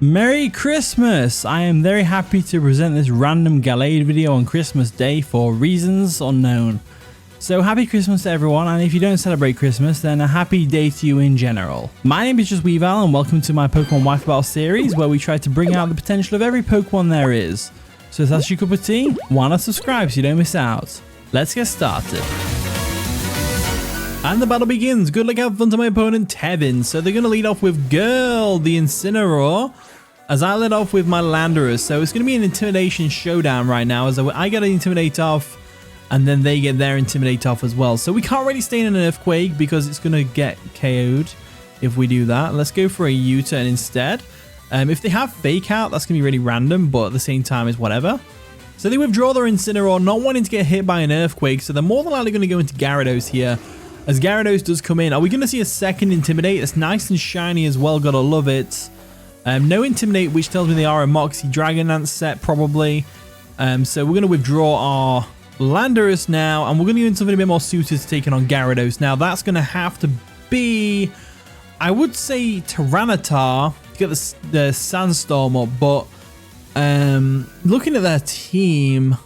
Merry Christmas! I am very happy to present this random GALLADE video on Christmas Day for reasons unknown. So happy Christmas to everyone, and if you don't celebrate Christmas, then a happy day to you in general. My name is just Weavile, and welcome to my Pokemon Wife Battle series, where we try to bring out the potential of every Pokemon there is. So if that's your cup of tea, why not subscribe so you don't miss out? Let's get started. And the battle begins. Good luck out front to my opponent, Tevin. So they're going to lead off with Girl, the Incineroar, as I led off with my Landorus. So it's going to be an Intimidation showdown right now, as I get an Intimidate off, and then they get their Intimidate off as well. So we can't really stay in an Earthquake because it's going to get KO'd if we do that. Let's go for a U-turn instead. If they have Fake Out, that's going to be really random, but at the same time is whatever. So they withdraw their Incineroar, not wanting to get hit by an Earthquake, so they're more than likely going to go into Gyarados here. As Gyarados does come in, are we going to see a second Intimidate? It's nice and shiny as well, gotta love it. No Intimidate, which tells me they are a Moxie Dragonlance set, probably. So we're going to withdraw our Landorus now, and we're going to go into something a bit more suited to taking on Gyarados. Now, that's going to have to be, I would say, Tyranitar to get the Sandstorm up, but looking at their team,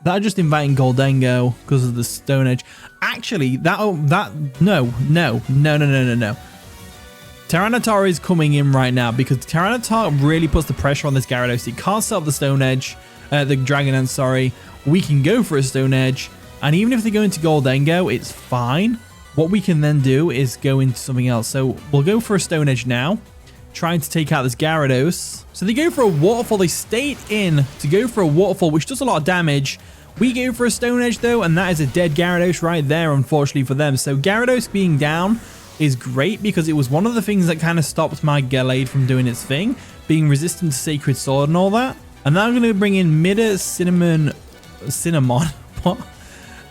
they're just inviting Gholdengo because of the Stone Edge. Actually, no. Tyranitar is coming in right now because Tyranitar really puts the pressure on this Gyarados. It can't set up the Stone Edge, the Dragon Dance, sorry. We can go for a Stone Edge, and even if they go into Gholdengo, it's fine. What we can then do is go into something else. So we'll go for a Stone Edge now, trying to take out this Gyarados. So they go for a Waterfall. They stayed in to go for a Waterfall, which does a lot of damage. We go for a Stone Edge though, and that is a dead Gyarados right there, unfortunately for them. So Gyarados being down is great because it was one of the things that kind of stopped my GALLADE from doing its thing, being resistant to Sacred Sword and all that. And now I'm going to bring in Cinnamon. What?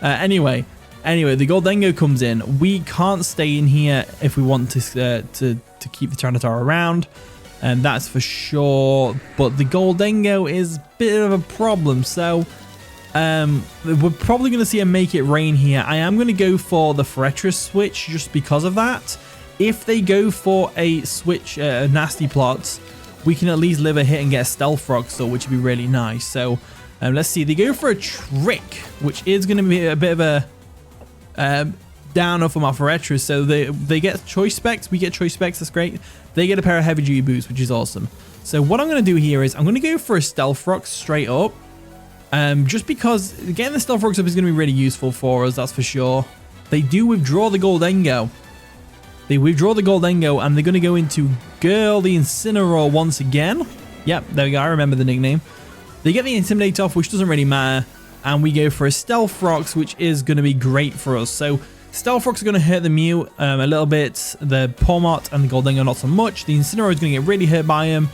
Anyway, the Gholdengo comes in. We can't stay in here if we want to keep the Tyranitar around, and that's for sure. But the Gholdengo is a bit of a problem, so we're probably going to see a Make It Rain here. I am going to go for the Forretress switch just because of that. If they go for a switch, Nasty Plot, we can at least live a hit and get a Stealth Rock, so which would be really nice. So let's see. They go for a Trick, which is going to be a bit of a downer for my Forretress. So they get Choice Specs. We get Choice Specs. That's great. They get a pair of Heavy Duty Boots, which is awesome. So what I'm going to do here is I'm going to go for a Stealth Rock straight up. Just because getting the Stealth Rocks up is going to be really useful for us, that's for sure. They do withdraw the Gholdengo. They withdraw the Gholdengo, and they're going to go into Girl, the Incineroar once again. Yep, there we go. I remember the nickname. They get the Intimidate off, which doesn't really matter. And we go for a Stealth Rocks, which is going to be great for us. So Stealth Rocks are going to hurt the Mew a little bit. The Pawmot and the Gholdengo not so much. The Incineroar is going to get really hurt by him.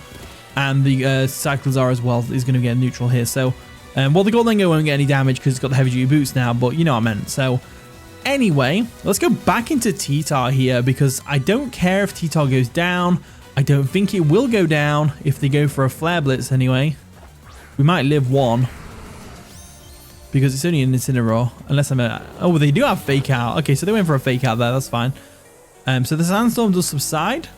And the Cyclizar as well is going to get neutral here. So well, the Gholdengo won't get any damage because it's got the Heavy Duty Boots now, but you know what I meant. So anyway, let's go back into T-Tar here because I don't care if T-Tar goes down. I don't think it will go down if they go for a Flare Blitz anyway. We might live one because it's only an Incineroar unless I'm a... Oh, they do have Fake Out. Okay, so they went for a Fake Out there. That's fine. So the Sandstorm does subside.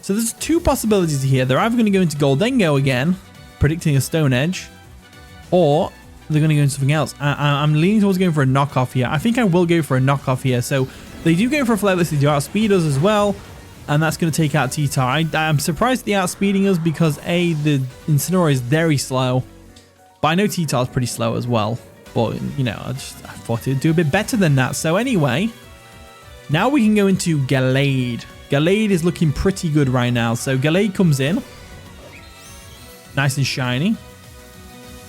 So there's two possibilities here. They're either going to go into Gholdengo again, predicting a Stone Edge, or they're going to go into something else. I'm leaning towards going for a knockoff here. I think I will go for a knockoff here. So they do go for a Flare Blitz. They do outspeed us as well. And that's going to take out T-Tar. I'm surprised they're outspeeding us because A, the Incineroar is very slow. But I know T-Tar is pretty slow as well. But, you know, I thought it would do a bit better than that. So anyway, now we can go into GALLADE. GALLADE is looking pretty good right now. So GALLADE comes in. Nice and shiny.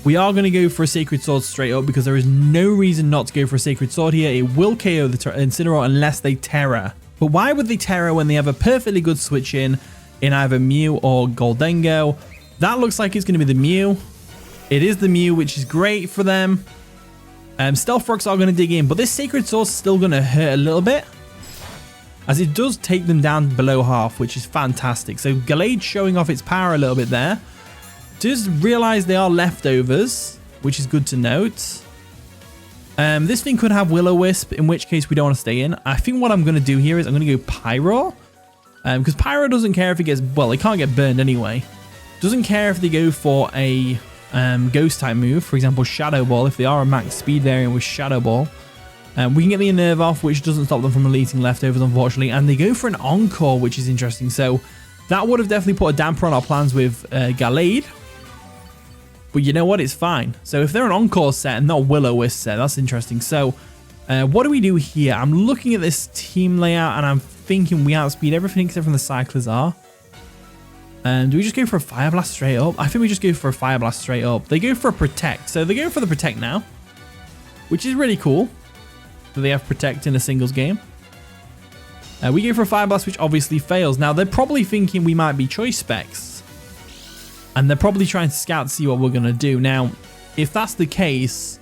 We are going to go for a Sacred Sword straight up because there is no reason not to go for a Sacred Sword here. It will KO the Incineroar unless they Terra. But why would they Terra when they have a perfectly good switch in either Mew or Gholdengo? That looks like it's going to be the Mew. It is the Mew, which is great for them. Stealth Rocks are going to dig in, but this Sacred Sword is still going to hurt a little bit, as it does take them down below half, which is fantastic. So GALLADE showing off its power a little bit there. Just realize they are leftovers, which is good to note. This thing could have Will-O-Wisp, in which case we don't want to stay in. I think what I'm going to do here is I'm going to go Pyro. Because Pyro doesn't care if it gets... Well, it can't get burned anyway. Doesn't care if they go for a ghost type move, for example Shadow Ball. If they are a max speed variant with Shadow Ball, we can get the Nerve off, which doesn't stop them from releasing leftovers, unfortunately. And they go for an Encore, which is interesting. So that would have definitely put a damper on our plans with GALLADE. But you know what? It's fine. So if they're an Encore set and not Will-O-Wisp set, that's interesting. So what do we do here? I'm looking at this team layout and I'm thinking we outspeed everything except from the Cyclizar. Do we just go for a Fire Blast straight up? I think we just go for a Fire Blast straight up. They go for a Protect. So they're going for the Protect now, which is really cool. So they have Protect in a singles game. We go for a Fire Blast, which obviously fails. Now, they're probably thinking we might be Choice Specs. And they're probably trying to scout to see what we're going to do. Now, if that's the case,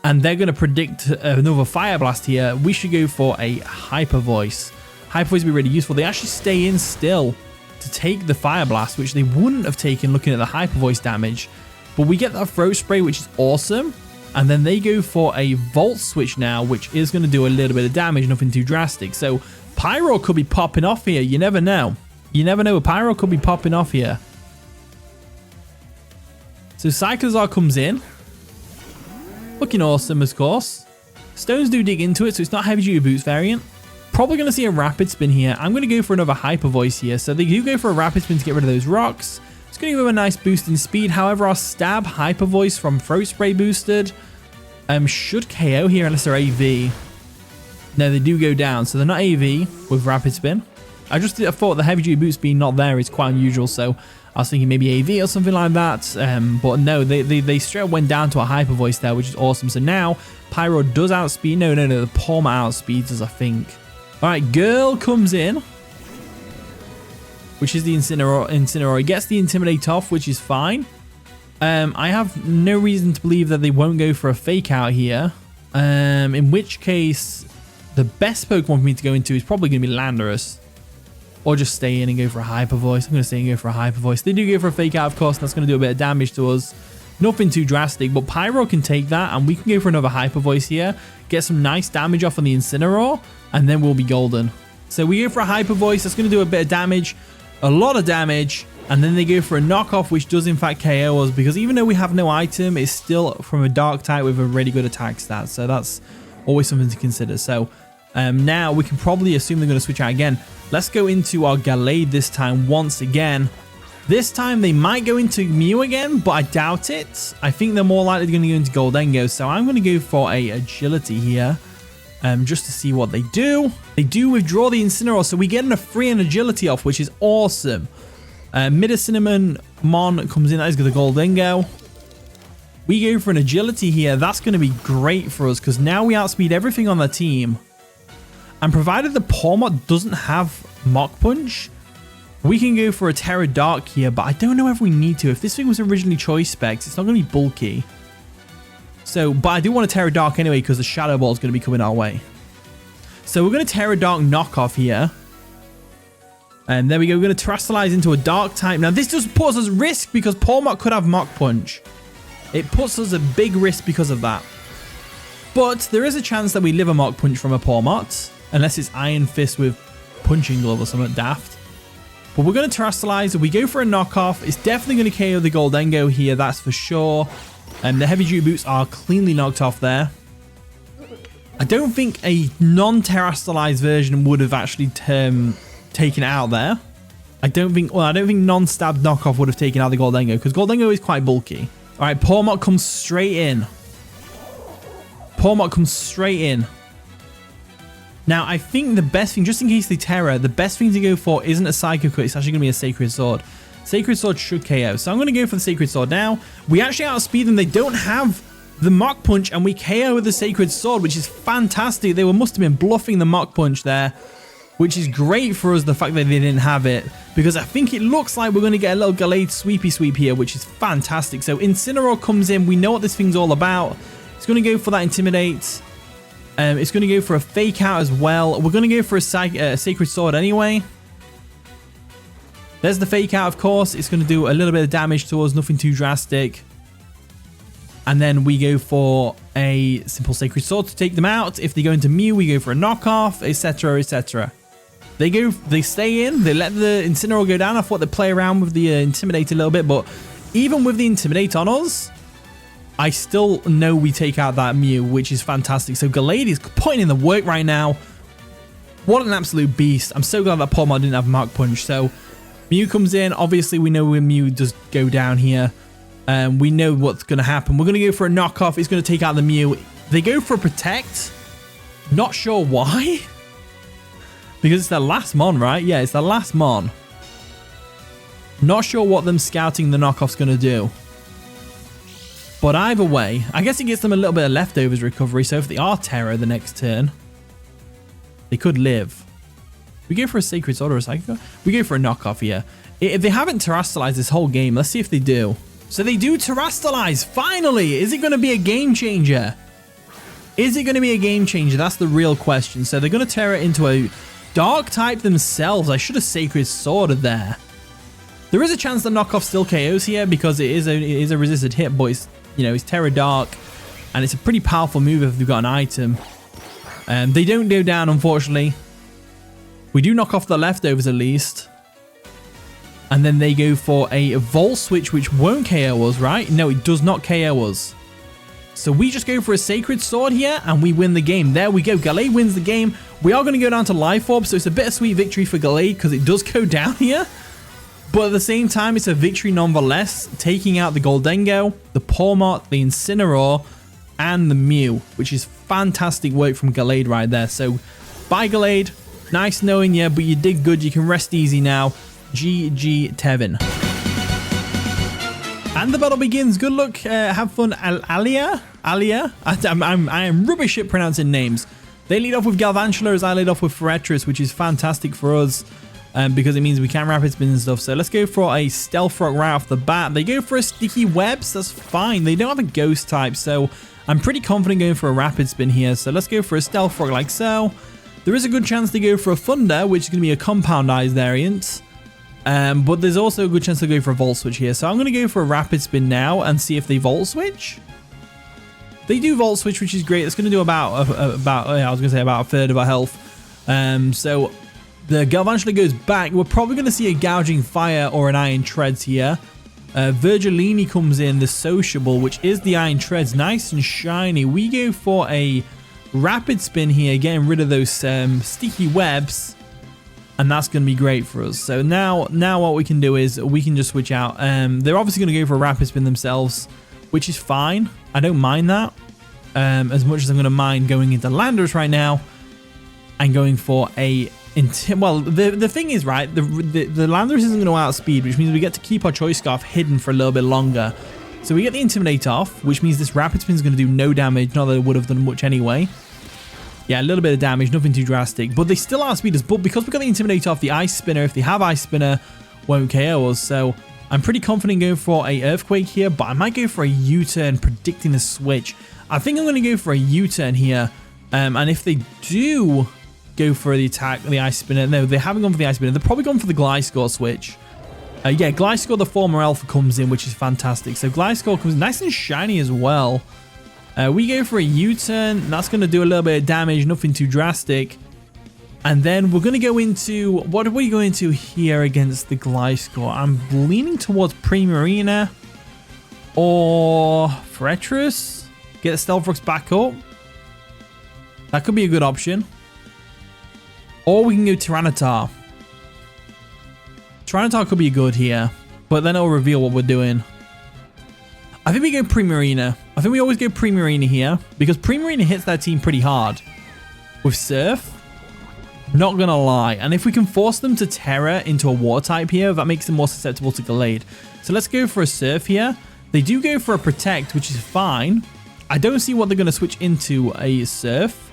and they're going to predict another Fire Blast here, we should go for a Hyper Voice. Hyper Voice would be really useful. They actually stay in still to take the Fire Blast, which they wouldn't have taken looking at the Hyper Voice damage. But we get that Throat Spray, which is awesome. And then they go for a Volt Switch now, which is going to do a little bit of damage, nothing too drastic. So Pyro could be popping off here. You never know. You never know. Pyro could be popping off here. So Cyclizar comes in. Looking awesome, of course. Stones do dig into it, so it's not Heavy Duty Boots variant. Probably going to see a Rapid Spin here. I'm going to go for another Hyper Voice here. So they do go for a Rapid Spin to get rid of those rocks. It's going to give them a nice boost in speed. However, our Stab Hyper Voice from Throat Spray boosted should KO here unless they're AV. No, they do go down. So they're not AV with Rapid Spin. I thought the Heavy Duty Boots being not there is quite unusual. So I was thinking maybe AV or something like that. But no, they straight up went down to a Hyper Voice there, which is awesome. So now Pyro does outspeed. No, the Palma outspeeds us, I think. All right, Girl comes in, which is the Incineroar. He gets the Intimidate off, which is fine. I have no reason to believe that they won't go for a Fake Out here. In which case, the best Pokemon for me to go into is probably going to be Landorus. Or just stay in and go for a Hyper Voice. I'm going to stay and go for a Hyper Voice. They do go for a Fake Out, of course, and that's going to do a bit of damage to us. Nothing too drastic, but Pyro can take that, and we can go for another Hyper Voice here. Get some nice damage off on the Incineroar, and then we'll be golden. So we go for a Hyper Voice. That's going to do a bit of damage. A lot of damage. And then they go for a Knockoff, which does in fact KO us, because even though we have no item, it's still from a Dark type with a really good attack stat. So that's always something to consider. So now we can probably assume they're going to switch out again. Let's go into our GALLADE this time once again. This time they might go into Mew again, but I doubt it. I think they're more likely going to go into Goldengo. So I'm going to go for a Agility here. Just to see what they do. They do withdraw the Incineroar, so we get a free and Agility off, which is awesome. Cinnamon Mon comes in. That is the Goldengo. We go for an Agility here. That's going to be great for us because now we outspeed everything on the team. And provided the Palmot doesn't have Mach Punch, we can go for a Terra Dark here, but I don't know if we need to. If this thing was originally Choice Specs, it's not going to be bulky. So, but I do want a Terra Dark anyway because the Shadow Ball is going to be coming our way. So we're going to Terra Dark Knockoff here. And there we go. We're going to Terastallize into a Dark type. Now, this does put us at risk because Palmot could have Mach Punch. It puts us at big risk because of that. But there is a chance that we live a Mach Punch from a Palmot. Unless it's Iron Fist with Punching Glove or something daft. But we're going to Terastallize. We go for a Knockoff. It's definitely going to KO the Goldengo here. That's for sure. And the Heavy Duty Boots are cleanly knocked off there. I don't think a non-Terastallized version would have actually taken it out there. I don't think non-stab knockoff would have taken out the Goldengo because Goldengo is quite bulky. All right, Palmot comes straight in. Palmot comes straight in. Now, I think the best thing, just in case they Terra, the best thing to go for isn't a Psycho Cut. It's actually going to be a Sacred Sword. Sacred Sword should KO. So I'm going to go for the Sacred Sword now. We actually outspeed them. They don't have the Mach Punch, and we KO with the Sacred Sword, which is fantastic. They must have been bluffing the Mach Punch there, which is great for us, the fact that they didn't have it, because I think it looks like we're going to get a little GALLADE sweepy sweep here, which is fantastic. So Incineroar comes in. We know what this thing's all about. It's going to go for that Intimidate. It's going to go for a Fake Out as well. We're going to go for a Sacred Sword anyway. There's the Fake Out, of course. It's going to do a little bit of damage to us, nothing too drastic. And then we go for a simple Sacred Sword to take them out. If they go into Mew, we go for a Knockoff, etc., etc. They stay in. They let the Incineroar go down. I thought they'd play around with the Intimidate a little bit, but even with the Intimidate on us, I still know we take out that Mew, which is fantastic. So GALLADE is putting in the work right now. What an absolute beast. I'm so glad that Paldean didn't have Mark Punch. So Mew comes in. Obviously, we know when Mew does go down here. We know what's going to happen. We're going to go for a knockoff. It's going to take out the Mew. They go for a Protect. Not sure why. Because it's their last Mon, right? Yeah, it's their last Mon. Not sure what them scouting the knockoff's going to do. But either way, I guess it gives them a little bit of leftovers recovery. So if they are Terror the next turn, they could live. We go for a Sacred Sword or a Psychic. We go for a knockoff here. If they haven't Terastallized this whole game, let's see if they do. So they do Terastallize. Finally! Is it going to be a game changer? Is it going to be a game changer? That's the real question. So they're going to Terra into a Dark type themselves. I should have Sacred Sworded there. There is a chance the knockoff still KOs here because it is a resisted hit, but it's, you know, it's Terra Dark, and it's a pretty powerful move if they've got an item. They don't go down, unfortunately. We do knock off the leftovers at least. And then they go for a Volt Switch, which won't KO us, right? No, it does not KO us. So we just go for a Sacred Sword here, and we win the game. There we go. GALLADE wins the game. We are going to go down to Life Orb, so it's a bittersweet victory for GALLADE because it does go down here. But at the same time, it's a victory nonetheless, taking out the Gholdengo, the Pawmot, the Incineroar, and the Mew, which is fantastic work from GALLADE right there. So, bye GALLADE. Nice knowing you, but you did good. You can rest easy now. GG Tevin. And the battle begins. Good luck. Have fun. Alia? I am rubbish at pronouncing names. They lead off with Galvantula as I lead off with Forretress, which is fantastic for us. Because it means we can rapid spin and stuff. So let's go for a Stealth Rock right off the bat. They go for a Sticky Webs. That's fine. They don't have a Ghost type, so I'm pretty confident going for a rapid spin here. So let's go for a Stealth Rock like so. There is a good chance they go for a Thunder, which is going to be a compoundized variant. But there's also a good chance to go for a Volt Switch here. So I'm going to go for a rapid spin now and see if they Volt Switch. They do Volt Switch, which is great. It's going to do about a third of our health. So the Galvantula goes back. We're probably going to see a Gouging Fire or an Iron Treads here. Virgilini comes in, the Sociable, which is the Iron Treads. Nice and shiny. We go for a Rapid Spin here, getting rid of those Sticky Webs. And that's going to be great for us. So now what we can do is we can just switch out. They're obviously going to go for a Rapid Spin themselves, which is fine. I don't mind that. As much as I'm going to mind going into Landorus right now and going for a... Well, the thing is, right, the Landorus isn't going to outspeed, which means we get to keep our Choice Scarf hidden for a little bit longer. So we get the Intimidate off, which means this Rapid Spin is going to do no damage. Not that it would have done much anyway. Yeah, a little bit of damage, nothing too drastic. But they still outspeed us. But because we got the Intimidate off, the Ice Spinner, if they have Ice Spinner, won't KO us. So I'm pretty confident going for a Earthquake here, but I might go for a U-turn, predicting the switch. I think I'm going to go for a U-turn here. And if they do go for the attack, the Ice Spinner, no, they haven't gone for the Ice Spinner. They're probably gone for the Gliscor switch. Yeah, Gliscor, the former Alpha, comes in, which is fantastic. So Gliscor comes nice and shiny as well. We go for a U-turn. That's going to do a little bit of damage, nothing too drastic. And then we're going to go into... What are we going to here against the Gliscor? I'm leaning towards Primarina or Forretress. Get the Stealth Rocks back up. That could be a good option. Or we can go Tyranitar. Tyranitar could be good here, but then it'll reveal what we're doing. I think we go Primarina. I think we always go Primarina here because Primarina hits that team pretty hard. With Surf, not gonna lie. And if we can force them to Terra into a Water type here, that makes them more susceptible to GALLADE. So let's go for a Surf here. They do go for a Protect, which is fine. I don't see what they're going to switch into a Surf.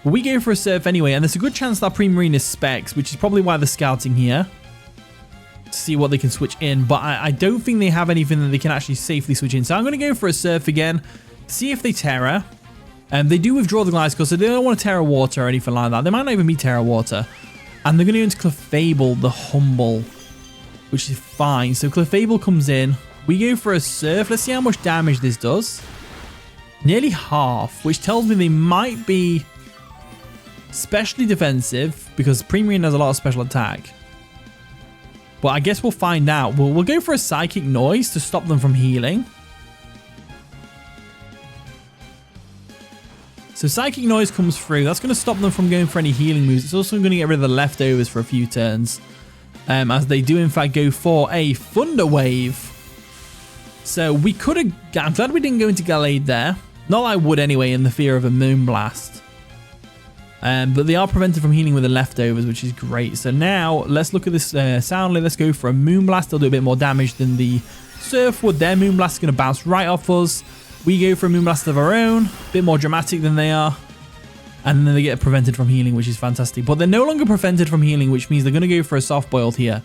But we go for a Surf anyway, and there's a good chance that Primarina specs, which is probably why they're scouting here. To see what they can switch in, but I don't think they have anything that they can actually safely switch in. So I'm going to go for a Surf again, see if they Terra. They do withdraw the Gliscor, so they don't want to Terra Water or anything like that. They might not even be Terra Water. And they're going to go into Clefable, the Humble, which is fine. So Clefable comes in. We go for a Surf. Let's see how much damage this does. Nearly half, which tells me they might be Especially defensive, because Primarine has a lot of special attack. But I guess we'll find out. We'll go for a Psychic Noise to stop them from healing. So Psychic Noise comes through. That's going to stop them from going for any healing moves. It's also going to get rid of the leftovers for a few turns. As they do in fact go for a Thunder Wave. So we could have... I'm glad we didn't go into Gallade there. Not that I would anyway, in the fear of a Moonblast. But they are prevented from healing with the leftovers, which is great. So now let's look at this Soundly. Let's go for a Moonblast. They'll do a bit more damage than the Surf would. Their Moonblast is going to bounce right off us. We go for a Moonblast of our own. A bit more dramatic than they are. And then they get prevented from healing, which is fantastic. But they're no longer prevented from healing, which means they're going to go for a Soft Boiled here.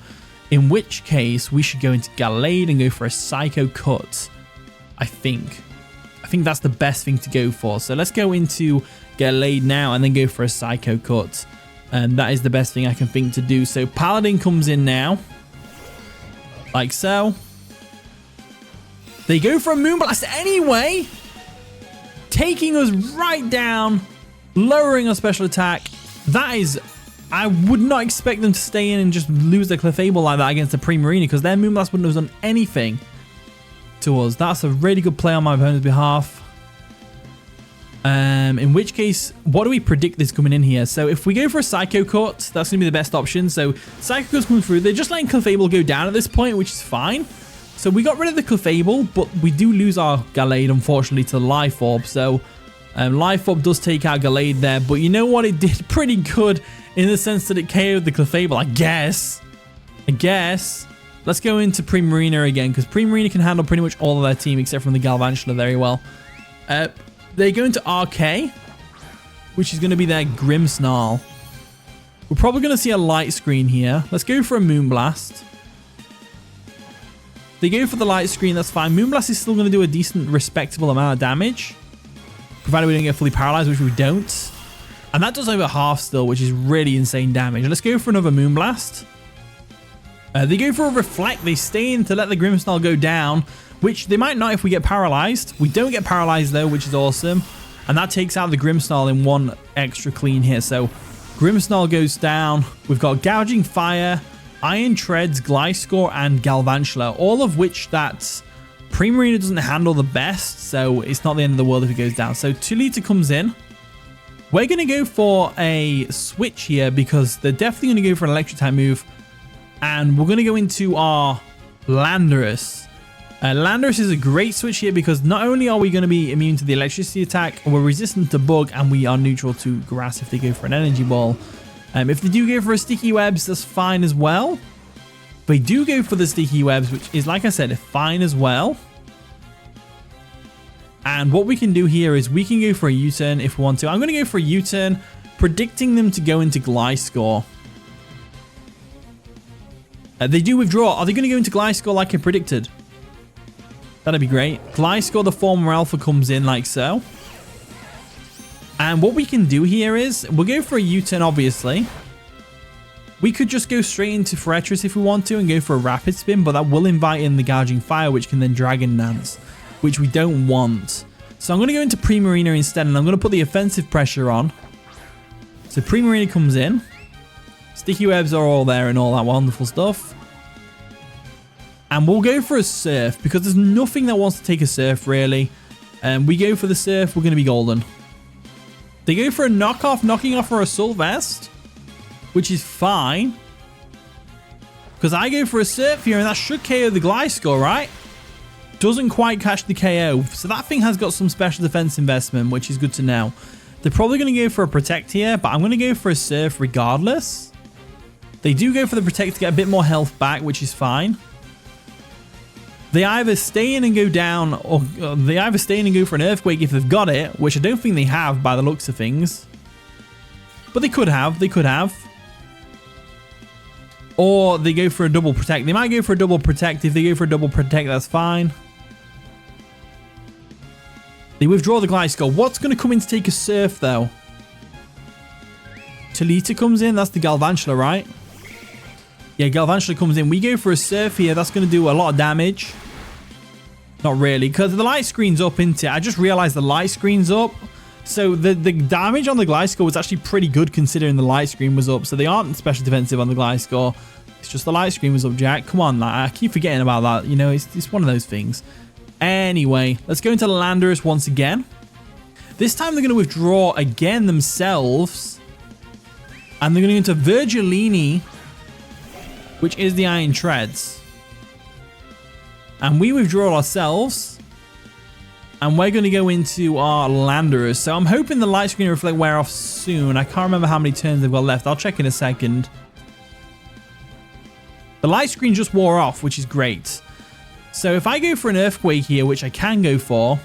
In which case, we should go into Gallade and go for a Psycho Cut. I think that's the best thing to go for. So let's go into Gallade now and then go for a Psycho Cut. And that is the best thing I can think to do. So Paladin comes in now. Like so. They go for a Moonblast anyway. Taking us right down. Lowering our special attack. That is... I would not expect them to stay in and just lose their Clefable like that against the Primarina, because their Moonblast wouldn't have done anything to us. That's a really good play on my opponent's behalf. In which case, what do we predict this coming in here? So if we go for a Psycho Cut, that's going to be the best option. So Psycho Cut's coming through. They're just letting Clefable go down at this point, which is fine. So we got rid of the Clefable, but we do lose our Gallade, unfortunately, to Life Orb. So Life Orb does take out Gallade there. But you know what? It did pretty good in the sense that it KO'd the Clefable, I guess. Let's go into Primarina again, because Primarina can handle pretty much all of their team except from the Galvantula very well. They go into RK, which is going to be their Grimmsnarl. We're probably going to see a Light Screen here. Let's go for a Moonblast. They go for the Light Screen, that's fine. Moonblast is still going to do a decent, respectable amount of damage, provided we don't get fully paralyzed, which we don't. And that does over half still, which is really insane damage. Let's go for another Moonblast. They go for a Reflect. They stay in to let the Grimmsnarl go down, which they might not if we get paralyzed. We don't get paralyzed though, which is awesome. And that takes out the Grimmsnarl in one extra clean hit. So Grimmsnarl goes down. We've got Gouging Fire, Iron Treads, Gliscor, and Galvantula, all of which that Primarina doesn't handle the best, so it's not the end of the world if it goes down. So 2-liter comes in. We're going to go for a switch here because they're definitely going to go for an electric type move. And we're going to go into our Landorus. Landorus is a great switch here because not only are we going to be immune to the electricity attack, we're resistant to bug, and we are neutral to grass if they go for an energy ball. If they do go for a Sticky Webs, that's fine as well. They do go for the Sticky Webs, which is, like I said, fine as well. And what we can do here is we can go for a U-turn if we want to. I'm going to go for a U-turn, predicting them to go into Gliscor. They do withdraw. Are they going to go into Gliscor like I predicted? That'd be great. Gliscor, the former alpha, comes in like so. And what we can do here is we'll go for a U-turn, obviously. We could just go straight into Forretress if we want to and go for a Rapid Spin, but that will invite in the Gouging Fire, which can then Dragon Dance, which we don't want. So I'm going to go into Primarina instead, and I'm going to put the offensive pressure on. So Primarina comes in. Sticky Webs are all there and all that wonderful stuff. And we'll go for a Surf because there's nothing that wants to take a Surf, really. We go for the Surf, we're going to be golden. They go for a knocking off for a Assault Vest, which is fine. Because I go for a Surf here, and that should KO the Gliscor, right? Doesn't quite catch the KO. So that thing has got some special defense investment, which is good to know. They're probably going to go for a Protect here, but I'm going to go for a Surf regardless. They do go for the Protect to get a bit more health back, which is fine. They either stay in and go down, or they either stay in and go for an Earthquake if they've got it, which I don't think they have by the looks of things. But they could have. Or they go for a double Protect. They might go for a double Protect. If they go for a double Protect, that's fine. They withdraw the Gliscor. What's going to come in to take a Surf, though? Talita comes in. That's the Galvantula, right? Yeah, Galvantula comes in. We go for a Surf here. That's going to do a lot of damage. Not really, because the light screen's up, isn't it? I just realized the light screen's up. So the damage on the Gliscor was actually pretty good considering the light screen was up. So they aren't special defensive on the Gliscor. It's just the light screen was up, Jack. Come on, I keep forgetting about that. You know, it's one of those things. Anyway, let's go into Landorus once again. This time they're going to withdraw again themselves. And they're going to go into Virgilini, which is the Iron Treads. And we withdraw ourselves. And we're going to go into our Landorus. So I'm hoping the light screen reflect wear off soon. I can't remember how many turns they've got left. I'll check in a second. The light screen just wore off, which is great. So if I go for an Earthquake here, which I can go for,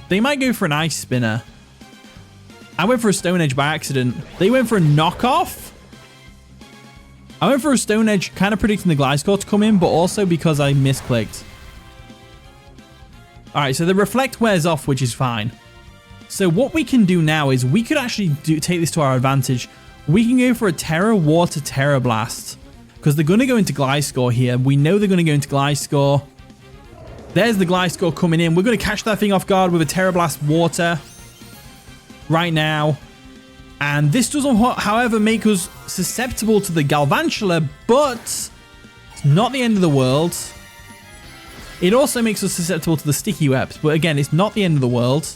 they might go for an Ice Spinner. I went for a Stone Edge by accident. They went for a knockoff. I went for a Stone Edge, kind of predicting the Gliscor to come in, but also because I misclicked. Alright, so the Reflect wears off, which is fine. So what we can do now is we could actually take this to our advantage. We can go for a Terra Water Terra Blast. Because they're going to go into Gliscor here. We know they're going to go into Gliscor. There's the Gliscor coming in. We're going to catch that thing off guard with a Terra Blast Water right now. And this doesn't, however, make us susceptible to the Galvantula, but it's not the end of the world. It also makes us susceptible to the Sticky Webs, but again, it's not the end of the world.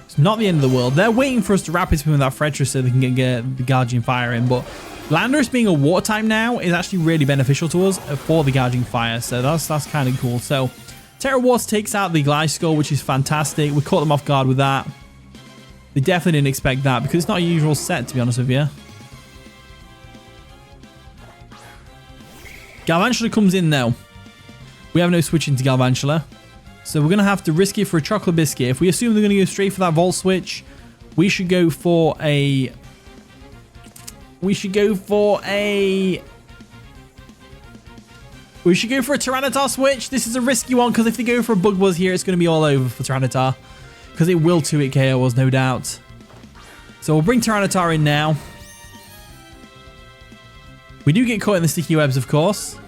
It's not the end of the world. They're waiting for us to Rapid Spin with that Fretris so they can get the Gouging Fire in, but Landorus being a water type now is actually really beneficial to us for the Gouging Fire, so that's kind of cool. So Terra Water takes out the Gliscor, which is fantastic. We caught them off guard with that. They definitely didn't expect that because it's not a usual set, to be honest with you. Galvantula comes in though. We have no switching to Galvantula. So we're going to have to risk it for a Chocolate Biscuit. If we assume they're going to go straight for that Volt Switch, we should go for a... We should go for a Tyranitar switch. This is a risky one because if they go for a Bug Buzz here, it's going to be all over for Tyranitar. Because it will 2-hit KO us, no doubt. So we'll bring Tyranitar in now. We do get caught in the Sticky Webs, of course.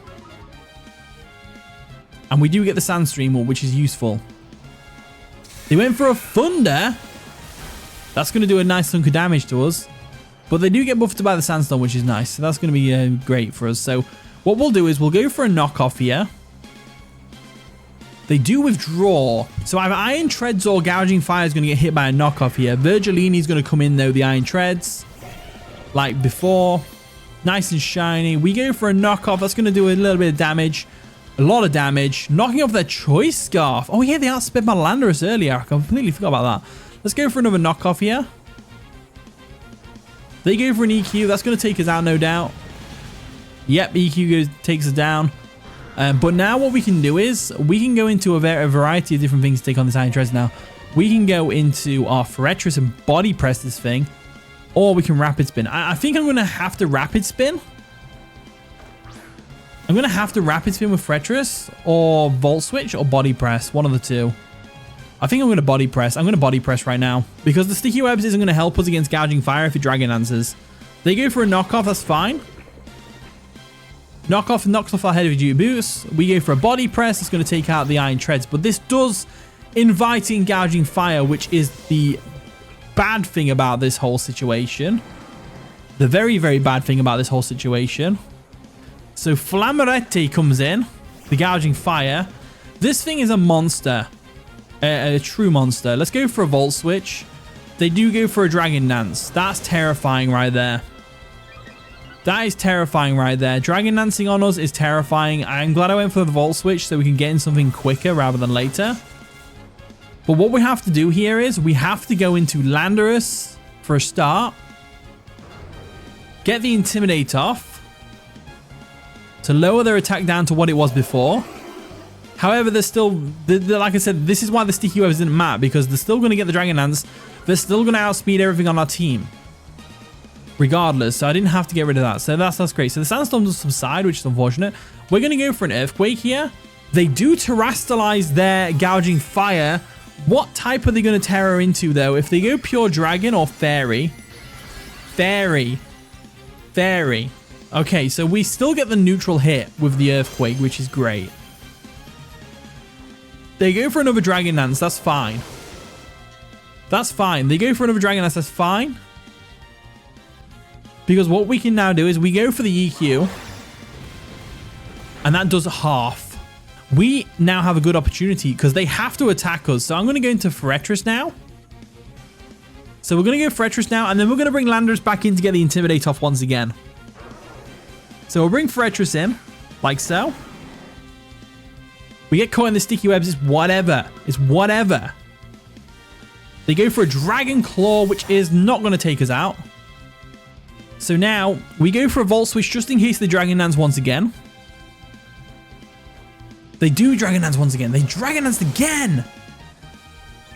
And we do get the Sandstream up, which is useful. They went for a Thunder. That's going to do a nice chunk of damage to us. But they do get buffed by the Sandstorm, which is nice. So that's going to be great for us. So what we'll do is we'll go for a knockoff here. They do withdraw. So either Iron Treads or Gouging Fire is going to get hit by a knockoff here. Virgilini is going to come in, though, the Iron Treads. Like before. Nice and shiny. We go for a knockoff. That's going to do a little bit of damage. A lot of damage. Knocking off their Choice Scarf. Oh, yeah, they outsped my Landorus earlier. I completely forgot about that. Let's go for another knockoff here. They go for an EQ. That's going to take us out, no doubt. Yep, EQ takes us down. But now what we can do is we can go into a variety of different things to take on this Iron Treads now. We can go into our Fretris and Body Press this thing. Or we can Rapid Spin. I think I'm going to have to Rapid Spin. I'm going to have to Rapid Spin with Fretris or Volt Switch or Body Press. One of the two. I think I'm going to Body Press. I'm going to Body Press right now. Because the Sticky Webs isn't going to help us against Gouging Fire if it Dragon answers. They go for a knockoff. That's fine. Knockoff knocks off our Heavy Duty Boots. We go for a Body Press. It's going to take out the Iron Treads. But this does invite in Gouging Fire, which is the bad thing about this whole situation. The very, very bad thing about this whole situation. So Flamerete comes in. The Gouging Fire. This thing is a monster. A true monster. Let's go for a Volt Switch. They do go for a Dragon Dance. That's terrifying right there. That is terrifying right there. Dragon Dancing on us is terrifying. I'm glad I went for the Volt Switch so we can get in something quicker rather than later. But what we have to do here is we have to go into Landorus for a start. Get the Intimidate off. To lower their attack down to what it was before. However, they're still, like I said, this is why the Sticky Webs didn't matter. Because they're still going to get the Dragon Dance. They're still going to outspeed everything on our team. Regardless, so I didn't have to get rid of that. So that's great. So the Sandstorm does subside, which is unfortunate. We're going to go for an Earthquake here. They do Terrastalize their Gouging Fire. What type are they going to Terror into, though? If they go Pure Dragon or Fairy. Fairy. Okay, so we still get the neutral hit with the Earthquake, which is great. They go for another Dragon Dance. That's fine. That's fine. They go for another Dragon Dance. That's fine. Because what we can now do is we go for the EQ. And that does half. We now have a good opportunity because they have to attack us. So I'm going to go into Fortress now. So we're going to go Fortress now. And then we're going to bring Landorus back in to get the Intimidate off once again. So we'll bring Fortress in. Like so. We get caught in the sticky webs. It's whatever. It's whatever. They go for a Dragon Claw, which is not going to take us out. So now we go for a Volt Switch just in case they Dragon Dance once again. They do Dragon Dance once again. They Dragon Dance again.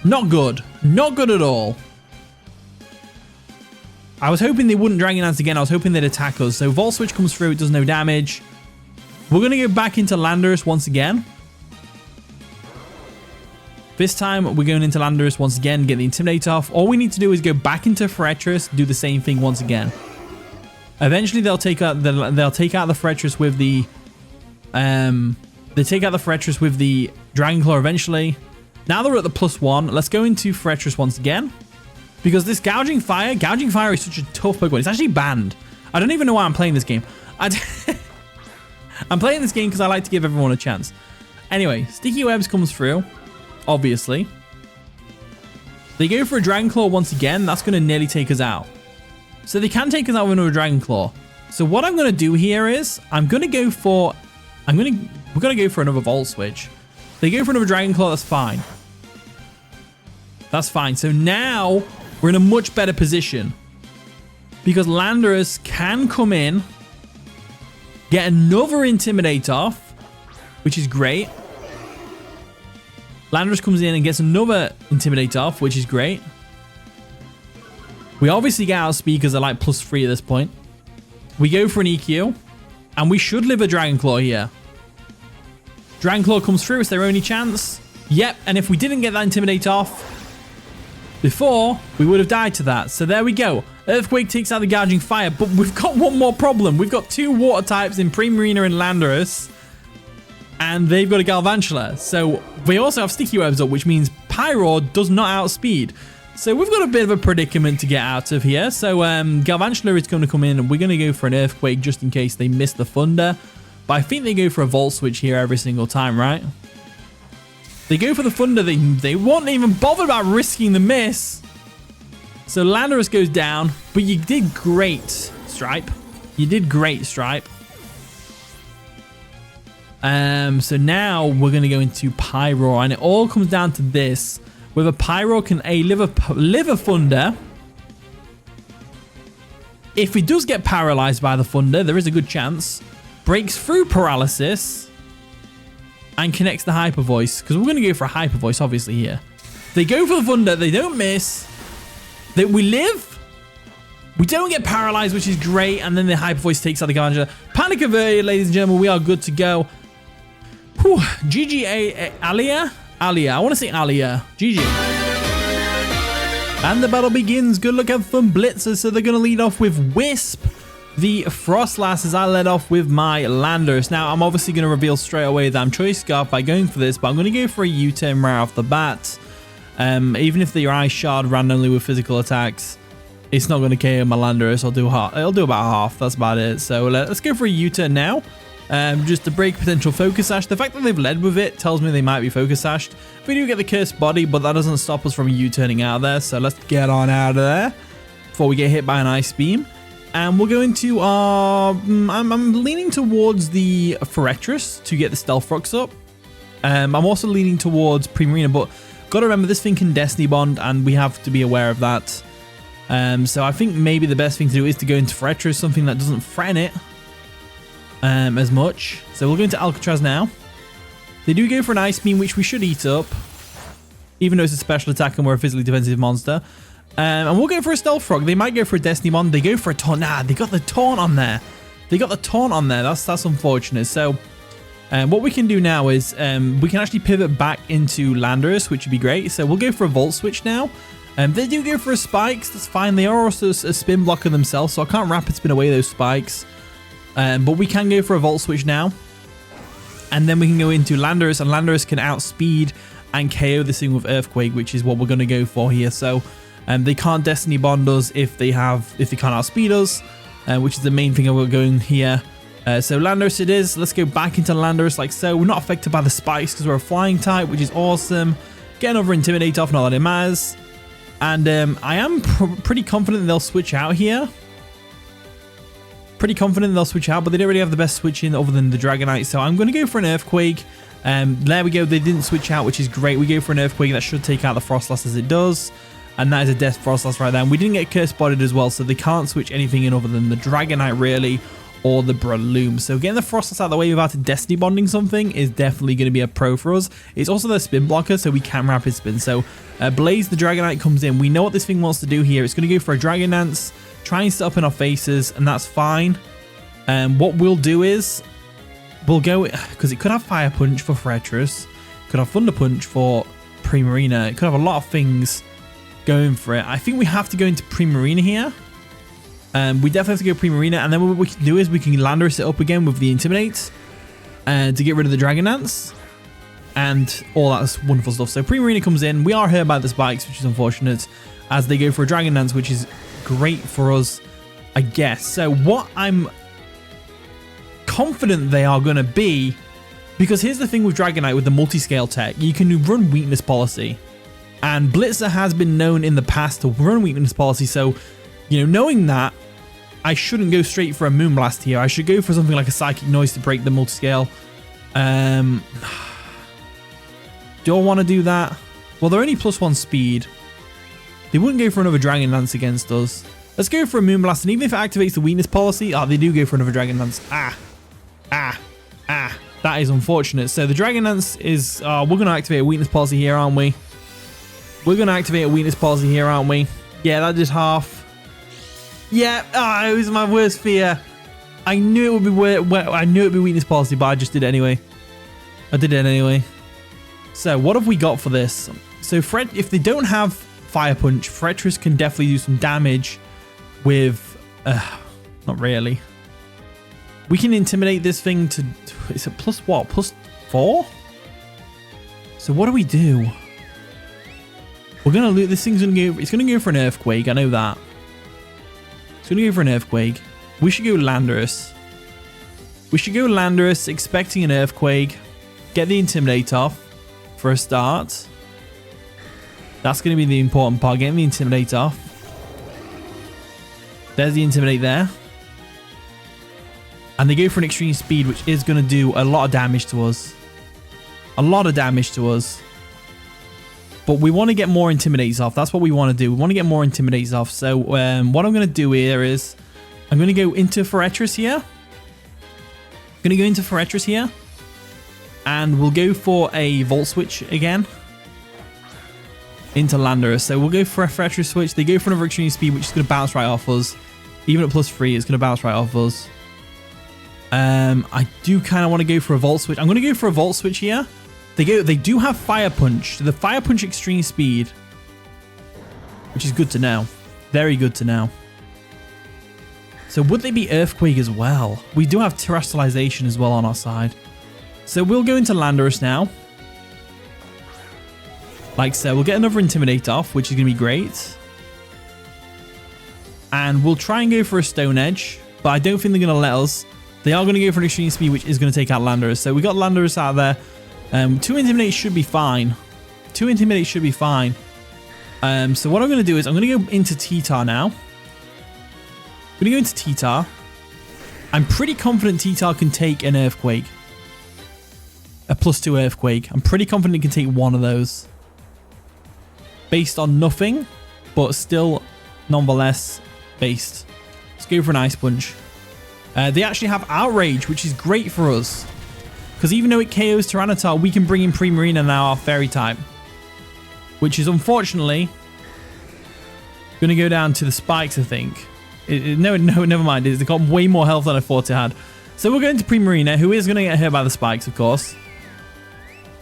Not good. Not good at all. I was hoping they wouldn't Dragon Dance again. I was hoping they'd attack us. So Volt Switch comes through. It does no damage. We're going to go back into Landorus once again. This time, we're going into Landorus once again, get the Intimidate off. All we need to do is go back into Fortress, do the same thing once again. Eventually, they'll take out the Fortress with the Dragon Claw eventually. Now they're at the +1. Let's go into Fortress once again. Because this Gouging Fire is such a tough Pokemon. It's actually banned. I don't even know why I'm playing this game. I'm playing this game because I like to give everyone a chance. Anyway, Sticky Webs comes through. Obviously. They go for a Dragon Claw once again. That's going to nearly take us out. So they can take us out with another Dragon Claw. So what I'm going to do here is we're going to go for another Volt Switch. They go for another Dragon Claw. That's fine. That's fine. So now we're in a much better position. Because Landorus can come in. Get another Intimidate off. Which is great. Landorus comes in and gets another Intimidate off, which is great. We obviously get out of speed because they're like +3 at this point. We go for an EQ. And we should live a Dragon Claw here. Dragon Claw comes through. It's their only chance. Yep. And if we didn't get that Intimidate off before, we would have died to that. So there we go. Earthquake takes out the Gouging Fire. But we've got one more problem. We've got 2 water types in Primarina and Landorus. And they've got a Galvantula. So we also have Sticky Webs up, which means Pyro does not outspeed. So we've got a bit of a predicament to get out of here. So Galvantula is going to come in and we're going to go for an Earthquake just in case they miss the Thunder. But I think they go for a Volt Switch here every single time, right? They go for the Thunder. They won't even bother about risking the miss. So Landorus goes down. But you did great, Stripe. You did great, Stripe. So now we're going to go into Pyro, and it all comes down to this. Whether Pyro can live a Thunder. If he does get paralyzed by the Thunder, there is a good chance. Breaks through Paralysis and connects the Hyper Voice, because we're going to go for a Hyper Voice obviously here. They go for the Thunder, they don't miss. We live. We don't get paralyzed, which is great, and then the Hyper Voice takes out the Galvantula. Panic averted, ladies and gentlemen. We are good to go. Whew. GG Alia? Alia. I want to say Alia. GG. And the battle begins. Good luck out from Blitzers. So they're going to lead off with Wisp. The Frostlass as I led off with my Landorus. Now, I'm obviously going to reveal straight away that I'm Choice Scarf by going for this, but I'm going to go for a U-turn right off the bat. Even if the Ice Shard randomly with physical attacks, it's not going to KO my Landorus. It'll do about half. That's about it. So let's go for a U-turn now. Just to break potential Focus Sash. The fact that they've led with it tells me they might be Focus Sashed. We do get the Cursed Body, but that doesn't stop us from U-turning out of there. So let's get on out of there before we get hit by an Ice Beam. And we'll go into our... I'm leaning towards the Fortress to get the Stealth Rocks up. I'm also leaning towards Primarina, but got to remember this thing can Destiny Bond, and we have to be aware of that. So I think maybe the best thing to do is to go into Fortress, something that doesn't threaten it as much. So we'll go into Alcatraz now. They do go for an Ice Beam, which we should eat up, even though it's a special attack and we're a physically defensive monster. And we'll go for a Stealth Rock. They might go for a Destiny Bond. They go for a Taunt. Nah, they got the Taunt on there. They got the Taunt on there. That's unfortunate. So what we can do now is we can actually pivot back into Landorus, which would be great. So we'll go for a Volt Switch now. They do go for a Spikes. That's fine. They are also a spin blocker themselves, so I can't Rapid Spin away those Spikes. But we can go for a Volt Switch now. And then we can go into Landorus, and Landorus can outspeed and KO this thing with Earthquake, which is what we're going to go for here. So they can't Destiny Bond us if they can't outspeed us, which is the main thing we're going here. So Landorus it is. Let's go back into Landorus like so. We're not affected by the spikes because we're a flying type, which is awesome. Get another Intimidate off, not that it matters. And I am pretty confident they'll switch out here. Pretty confident they'll switch out, but they don't really have the best switching other than the Dragonite. So I'm going to go for an Earthquake. There we go. They didn't switch out, which is great. We go for an Earthquake. That should take out the Frostlass as it does. And that is a Death Frostlass right there. And we didn't get Curse Spotted as well, so they can't switch anything in other than the Dragonite, really, or the Breloom. So getting the Frostlass out of the way without Destiny Bonding something is definitely going to be a pro for us. It's also the spin blocker, so we can Rapid Spin. So Blaze, the Dragonite, comes in. We know what this thing wants to do here. It's going to go for a Dragon Dance, try and sit up in our faces, and that's fine. What we'll do is we'll go, because it could have Fire Punch for Forretress, could have Thunder Punch for Primarina. It could have a lot of things going for it. I think we have to go into Primarina here. We definitely have to go Primarina, and then what we can do is we can Landorus it up again with the Intimidate to get rid of the Dragon Dance and all that wonderful stuff. So Primarina comes in. We are hurt by the spikes, which is unfortunate, as they go for a Dragon Dance, which is great for us, I guess. So what I'm confident they are going to be, because here's the thing with Dragonite, with the multi-scale tech, you can run Weakness Policy, and Blitzer has been known in the past to run Weakness Policy. So, you know, knowing that, I shouldn't go straight for a Moonblast here. I should go for something like a Psychic Noise to break the multi-scale. Do I want to do that? Well, they're only +1 speed. They wouldn't go for another Dragon Dance against us. Let's go for a Moonblast, and even if it activates the Weakness Policy, they do go for another Dragon Dance. That is unfortunate. So the Dragon Dance is, we're going to activate a Weakness Policy here, aren't we? We're going to activate a Weakness Policy here, aren't we? Yeah, that did half. Yeah, it was my worst fear. I knew it would be Weakness Policy, but I just did it anyway. I did it anyway. So what have we got for this? So if they don't have Fire Punch, Forretress can definitely do some damage with, not really. We can Intimidate this thing to, it's a plus what? +4? So what do we do? We're going to loot, this thing's going to go, it's going to go for an Earthquake, I know that. It's going to go for an Earthquake. We should go Landorus. We should go Landorus, expecting an Earthquake. Get the Intimidate off for a start. That's going to be the important part, getting the Intimidate off. There's the Intimidate there. And they go for an Extreme Speed, which is going to do a lot of damage to us. A lot of damage to us. But we want to get more Intimidates off. That's what we want to do. We want to get more Intimidates off. So what I'm going to do here is I'm going to go into Forretress here. I'm going to go into Forretress here. And we'll go for a Volt Switch again. Into Landorus. So we'll go for a Forretress switch. They go for another Extreme Speed, which is going to bounce right off us. Even at +3, it's going to bounce right off us. I do kind of want to go for a Volt Switch. I'm going to go for a Volt Switch here. They do have Fire Punch. So the Fire Punch Extreme Speed, which is good to know. Very good to know. So would they be Earthquake as well? We do have Terrestrialization as well on our side. So we'll go into Landorus now. Like so, we'll get another Intimidate off, which is going to be great. And we'll try and go for a Stone Edge, but I don't think they're going to let us. They are going to go for an Extreme Speed, which is going to take out Landorus. So we got Landorus out there. 2 Intimidate should be fine. 2 Intimidate should be fine. So what I'm going to do is I'm going to go into T-Tar now. I'm going to go into T-Tar. I'm pretty confident T-Tar can take an Earthquake. A +2 Earthquake. I'm pretty confident it can take one of those. Based on nothing, but still, nonetheless, based. Let's go for an Ice Punch. They actually have Outrage, which is great for us. Because even though it KOs Tyranitar, we can bring in Primarina now, our Fairy type. Which is unfortunately going to go down to the spikes, I think. No, never mind. It's got way more health than I thought it had. So we're going to Primarina, who is going to get hurt by the spikes, of course.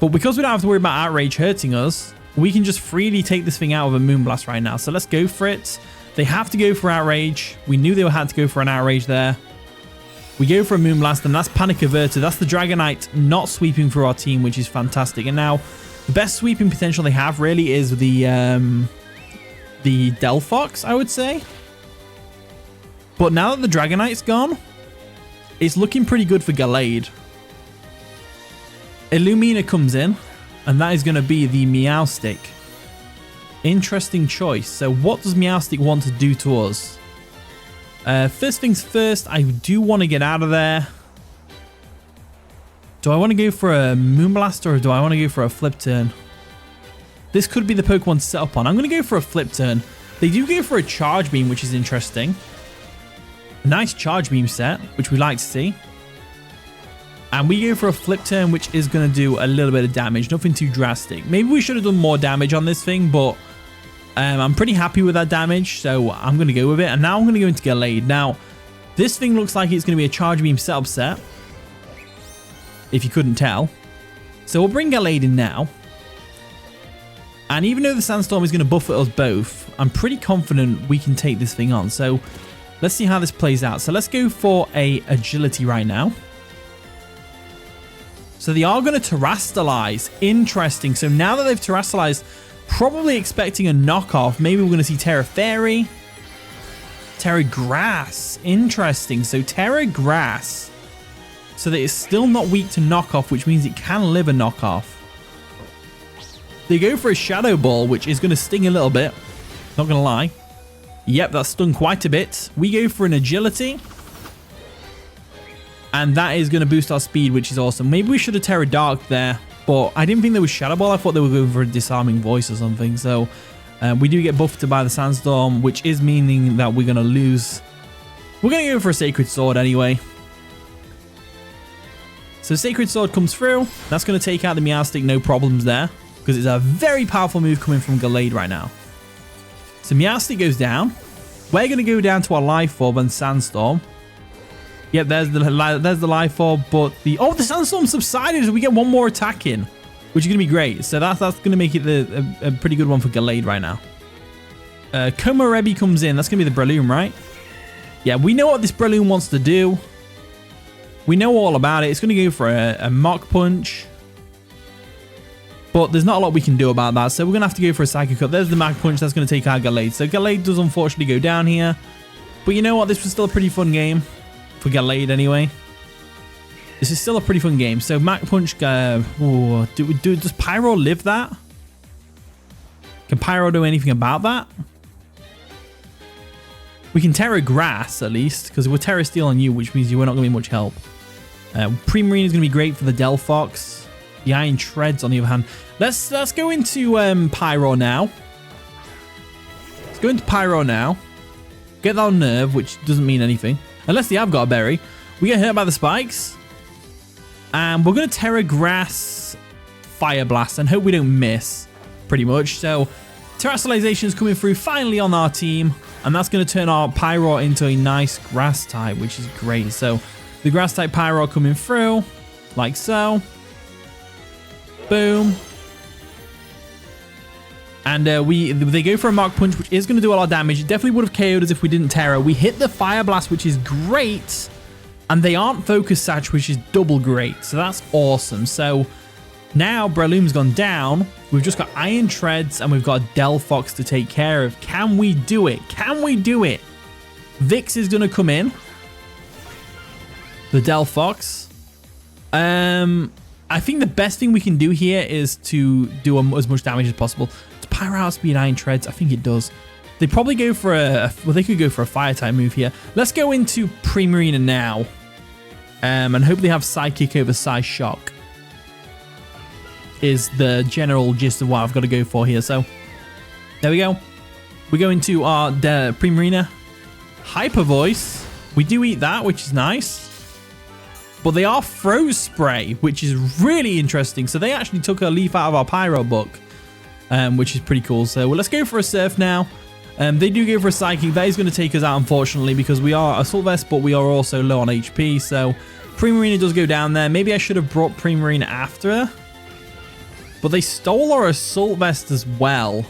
But because we don't have to worry about Outrage hurting us, we can just freely take this thing out with a Moonblast right now. So let's go for it. They have to go for Outrage. We knew they had to go for an Outrage there. We go for a Moonblast, and that's Panic Averted. That's the Dragonite not sweeping through our team, which is fantastic. And now The best sweeping potential they have really is the Delphox, I would say. But now that the Dragonite's gone, it's looking pretty good for Gallade. Illumina comes in, and that is going to be the Meowstic. Interesting choice. So what does Meowstic want to do to us? First things first, I do want to get out of there. Do I want to go for a Moonblast or do I want to go for a Flip Turn? This could be the Pokemon to set up on. I'm going to go for a Flip Turn. They do go for a Charge Beam, which is interesting. A nice Charge Beam set, which we like to see. And we go for a Flip Turn, which is going to do a little bit of damage. Nothing too drastic. Maybe we should have done more damage on this thing, but I'm pretty happy with that damage, so I'm going to go with it. And now I'm going to go into Gallade. Now, this thing looks like it's going to be a Charge Beam setup set, if you couldn't tell. So we'll bring Gallade in now. And even though the Sandstorm is going to buffet us both, I'm pretty confident we can take this thing on. So let's see how this plays out. So let's go for a Agility right now. So they are going to Terrastalize. Interesting. So now that they've Terrastalized, probably expecting a knockoff. Maybe we're going to see Terra Fairy. Terra Grass. Interesting. So Terra Grass. So that it's still not weak to knockoff, which means it can live a knockoff. They go for a Shadow Ball, which is going to sting a little bit. Not going to lie. Yep, that stung quite a bit. We go for an Agility. And that is going to boost our speed, which is awesome. Maybe we should have Terra Dark there. But I didn't think there was Shadow Ball. I thought they were going for a Disarming Voice or something. So we do get buffed by the Sandstorm, which is meaning that we're going to lose. We're going to go for a Sacred Sword anyway. So Sacred Sword comes through. That's going to take out the Meowstic, no problems there. Because it's a very powerful move coming from Gallade right now. So Meowstic goes down. We're going to go down to our Life Orb and Sandstorm. Yep, there's the Life Orb, but the Sandstorm subsided, so we get one more attack in, which is going to be great. So that's going to make it a pretty good one for Gallade right now. Komorebi comes in. That's going to be the Breloom, right? Yeah, we know what this Breloom wants to do. We know all about it. It's going to go for a Mach Punch. But there's not a lot we can do about that. So we're going to have to go for a Psychic Up. There's the Mach Punch. That's going to take out Gallade. So Gallade does unfortunately go down here. But you know what? This was still a pretty fun game. For Gallade anyway. This is still a pretty fun game. So Mach Punch. Does Pyro live that? Can Pyro do anything about that? We can Terra Grass at least. Because we're Terra Steel on you. Which means you are not going to be much help. Primarine is going to be great for the Delphox. The Iron Treads on the other hand. Let's go into Pyro now. Let's go into Pyro now. Get that on Nerve, which doesn't mean anything. Unless they have got a berry. We get hit by the spikes. And we're going to Terra Grass Fire Blast and hope we don't miss. Pretty much. So Terrastalization is coming through finally on our team. And that's going to turn our Pyro into a nice Grass type, which is great. So the Grass type Pyro coming through. Like so. Boom. And they go for a Mach Punch, which is going to do a lot of damage. It definitely would have KO'd us if we didn't Terra. We hit the Fire Blast, which is great. And they aren't Focus Satch, which is double great. So that's awesome. So now Breloom's gone down. We've just got Iron Treads and we've got Delphox to take care of. Can we do it? Can we do it? Vix is going to come in. The Delphox. I think the best thing we can do here is to do as much damage as possible. Does Pyro outspeed Iron Treads? I think it does. They probably go for well, they could go for a Fire type move here. Let's go into Primarina now. And hope they have Psychic over Psyshock. Is the general gist of what I've got to go for here. So, there we go. We go into our Primarina. Hyper Voice. We do eat that, which is nice. But they are Froze Spray, which is really interesting. So they actually took a leaf out of our Pyro book, which is pretty cool. So let's go for a Surf now. They do go for a Psychic. That is going to take us out, unfortunately, because we are Assault Vest, but we are also low on HP. So Primarina does go down there. Maybe I should have brought Primarina after her. But they stole our Assault Vest as well,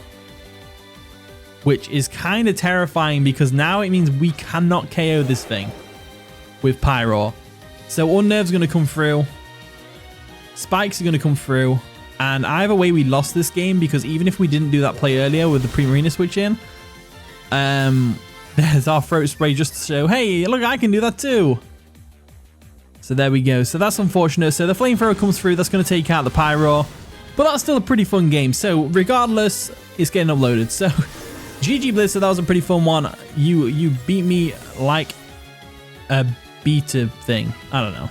which is kind of terrifying because now it means we cannot KO this thing with Pyro. So Unnerve's going to come through. Spikes are going to come through. And either way, we lost this game because even if we didn't do that play earlier with the pre-marina switch in, there's our throat spray just to show, hey, look, I can do that too. So there we go. So that's unfortunate. So the flamethrower comes through. That's going to take out the pyro. But that's still a pretty fun game. So regardless, it's getting uploaded. So GG Blizzard, that was a pretty fun one. You beat me like a beta thing. I don't know.